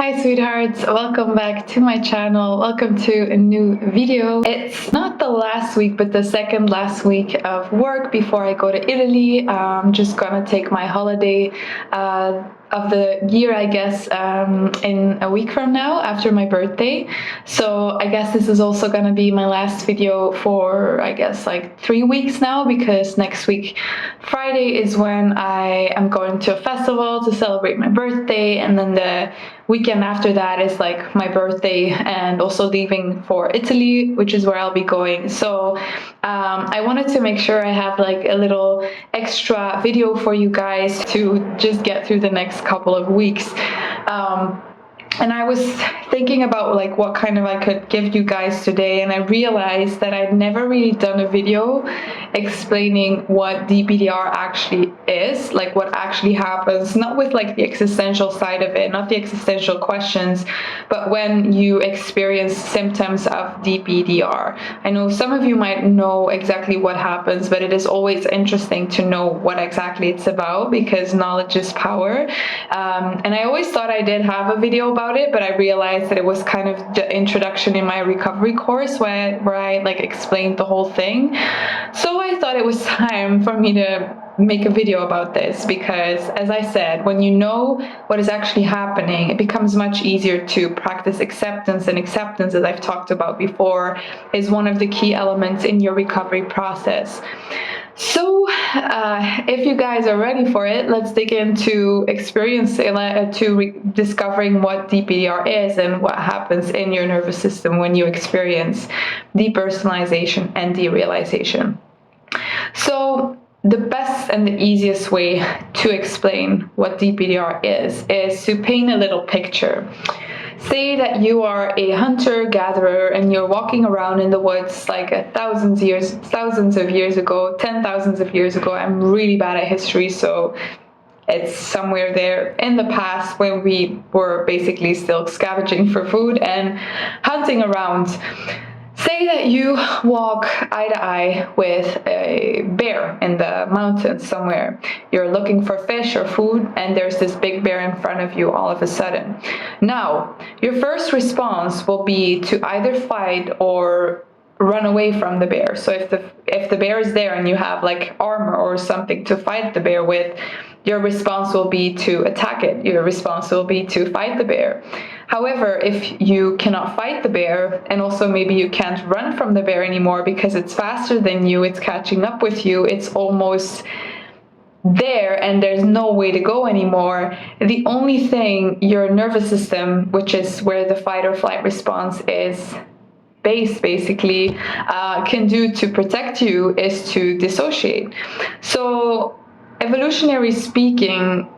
Hi sweethearts, welcome back to my channel. Welcome to a new video. It's not the last week, but the second last week of work before I go to Italy. I'm just gonna take my holiday of the year, I guess, in a week from now after my birthday. So I guess this is also gonna be my last video for, I guess, like 3 weeks now, because next week Friday is when I am going to a festival to celebrate my birthday, and then the weekend after that is like my birthday and also leaving for Italy, which is where I'll be going. So I wanted to make sure I have like a little extra video for you guys to just get through the next couple of weeks. And I was thinking about like what kind of I could give you guys today, and I realized that I'd never really done a video explaining what DPDR actually is, like what actually happens, not with like the existential side of it, not the existential questions, but when you experience symptoms of DPDR. I know some of you might know exactly what happens, but it is always interesting to know what exactly it's about, because knowledge is power. And I always thought I did have a video about it, but I realized that it was kind of the introduction in my recovery course where I like explained the whole thing. So I thought it was time for me to make a video about this, because as I said, when you know what is actually happening, it becomes much easier to practice acceptance, and acceptance, as I've talked about before, is one of the key elements in your recovery process. So if you guys are ready for it, let's dig into discovering what DPDR is and what happens in your nervous system when you experience depersonalization and derealization. So the best and the easiest way to explain what DPDR is to paint a little picture. Say that you are a hunter-gatherer and you're walking around in the woods like thousands of years ago, 10,000s of years ago. I'm really bad at history, so it's somewhere there in the past when we were basically still scavenging for food and hunting around. Say that you walk eye to eye with a bear in the mountains somewhere. You're looking for fish or food, and there's this big bear in front of you all of a sudden. Now, your first response will be to either fight or run away from the bear. So if the bear is there and you have like armor or something to fight the bear with, your response will be to attack it. Your response will be to fight the bear. However, if you cannot fight the bear, and also maybe you can't run from the bear anymore because it's faster than you, it's catching up with you, it's almost there and there's no way to go anymore, the only thing your nervous system, which is where the fight or flight response is based basically, can do to protect you is to dissociate. So evolutionary speaking,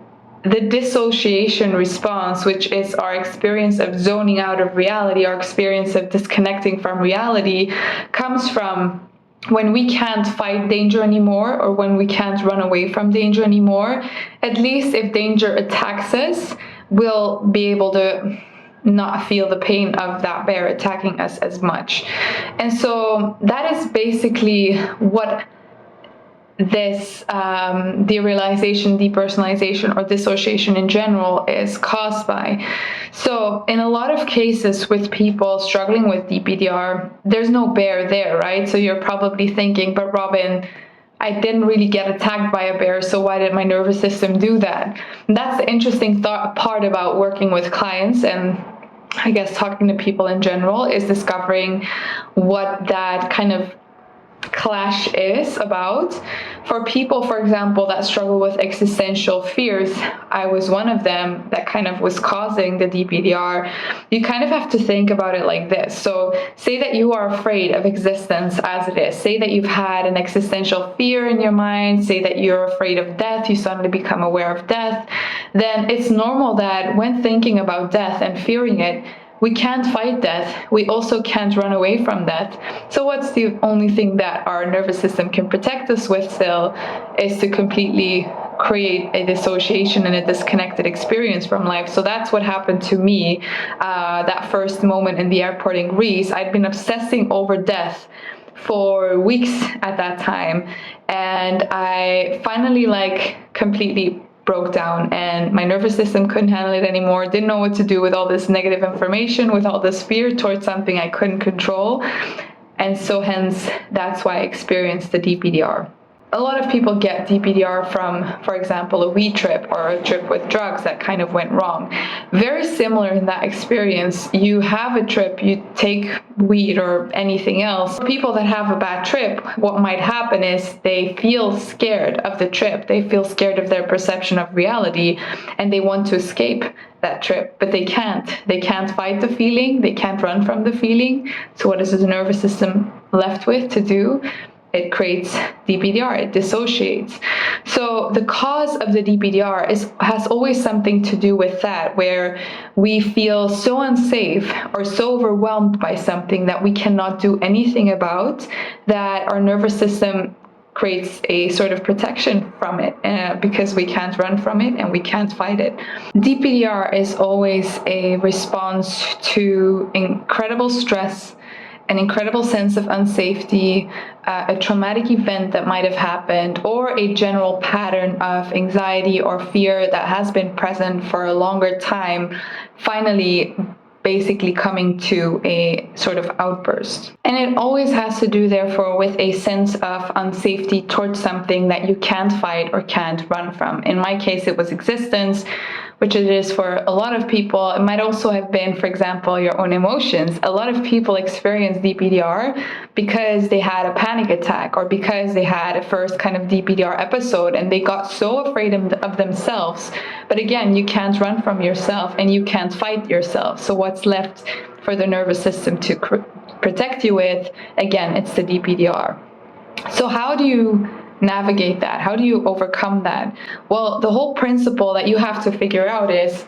the dissociation response, which is our experience of zoning out of reality, our experience of disconnecting from reality, comes from when we can't fight danger anymore, or when we can't run away from danger anymore. At least if danger attacks us, we'll be able to not feel the pain of that bear attacking us as much. And so that is basically what this derealization, depersonalization, or dissociation in general is caused by. So in a lot of cases with people struggling with DPDR, there's no bear there, right? So you're probably thinking, but Robin, I didn't really get attacked by a bear, so why did my nervous system do that? And that's the interesting part about working with clients, and I guess talking to people in general, is discovering what that kind of clash is about. For people, for example, that struggle with existential fears, I was one of them, that kind of was causing the DPDR. You kind of have to think about it like this. So say that you are afraid of existence as it is. Say that you've had an existential fear in your mind. Say that you're afraid of death. You suddenly become aware of death. Then it's normal that when thinking about death and fearing it, we can't fight death. We also can't run away from death. So what's the only thing that our nervous system can protect us with still is to completely create a dissociation and a disconnected experience from life. So that's what happened to me. That first moment in the airport in Greece, I'd been obsessing over death for weeks at that time. And I finally like completely broke down and my nervous system couldn't handle it anymore, didn't know what to do with all this negative information, with all this fear towards something I couldn't control. And so hence, that's why I experienced the DPDR. A lot of people get DPDR from, for example, a weed trip or a trip with drugs that kind of went wrong. Very similar in that experience. You have a trip, you take weed or anything else. People that have a bad trip, what might happen is they feel scared of the trip. They feel scared of their perception of reality and they want to escape that trip, but they can't. They can't fight the feeling. They can't run from the feeling. So what is the nervous system left with to do? It creates DPDR, it dissociates. So the cause of the DPDR has always something to do with that, where we feel so unsafe or so overwhelmed by something that we cannot do anything about, that our nervous system creates a sort of protection from it because we can't run from it and we can't fight it. DPDR is always a response to incredible stress, an incredible sense of unsafety, a traumatic event that might have happened, or a general pattern of anxiety or fear that has been present for a longer time, finally basically coming to a sort of outburst. And it always has to do, therefore, with a sense of unsafety towards something that you can't fight or can't run from. In my case, it was existence, which it is for a lot of people. It might also have been, for example, your own emotions. A lot of people experience DPDR because they had a panic attack or because they had a first kind of DPDR episode and they got so afraid of themselves. But again, you can't run from yourself and you can't fight yourself. So what's left for the nervous system to protect you with? Again, it's the DPDR. So how do you navigate that? How do you overcome that? Well, the whole principle that you have to figure out is,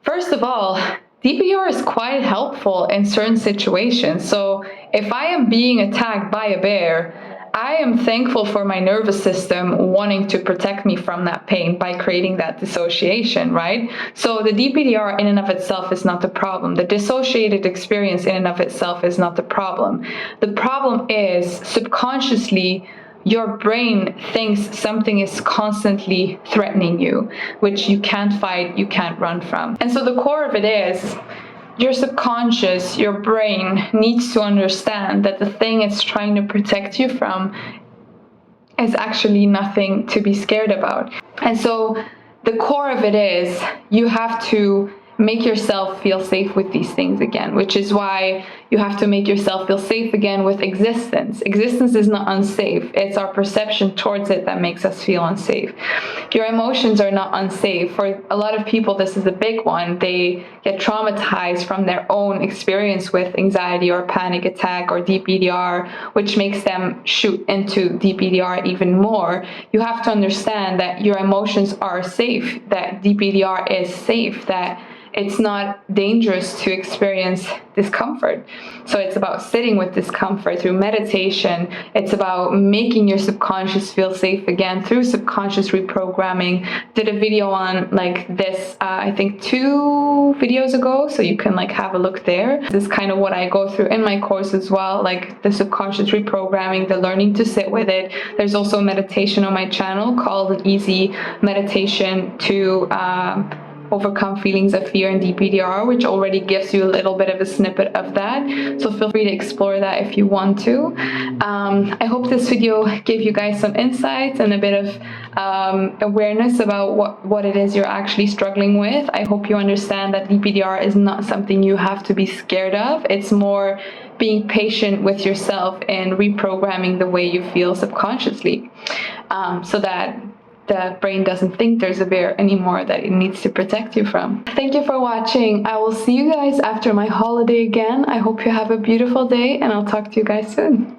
first of all, DPDR is quite helpful in certain situations. So if I am being attacked by a bear, I am thankful for my nervous system wanting to protect me from that pain by creating that dissociation, right? So the DPDR in and of itself is not the problem. The dissociated experience in and of itself is not the problem. The problem is subconsciously your brain thinks something is constantly threatening you, which you can't fight, you can't run from. And so the core of it is your subconscious, your brain needs to understand that the thing it's trying to protect you from is actually nothing to be scared about. And so the core of it is you have to make yourself feel safe with these things again, which is why you have to make yourself feel safe again with existence. Existence is not unsafe. It's our perception towards it that makes us feel unsafe. Your emotions are not unsafe. For a lot of people, this is a big one. They get traumatized from their own experience with anxiety or panic attack or DPDR, which makes them shoot into DPDR even more. You have to understand that your emotions are safe, that DPDR is safe, that it's not dangerous to experience discomfort. So it's about sitting with discomfort through meditation. It's about making your subconscious feel safe again through subconscious reprogramming. Did a video on like this, I think 2 videos ago, so you can like have a look there. This is kind of what I go through in my course as well, like the subconscious reprogramming, the learning to sit with it. There's also a meditation on my channel called an easy meditation to overcome feelings of fear and DPDR, which already gives you a little bit of a snippet of that. So feel free to explore that if you want to. I hope this video gave you guys some insights and a bit of awareness about what it is you're actually struggling with. I hope you understand that DPDR is not something you have to be scared of. It's more being patient with yourself and reprogramming the way you feel subconsciously, so that the brain doesn't think there's a bear anymore that it needs to protect you from. Thank you for watching. I will see you guys after my holiday again. I hope you have a beautiful day and I'll talk to you guys soon.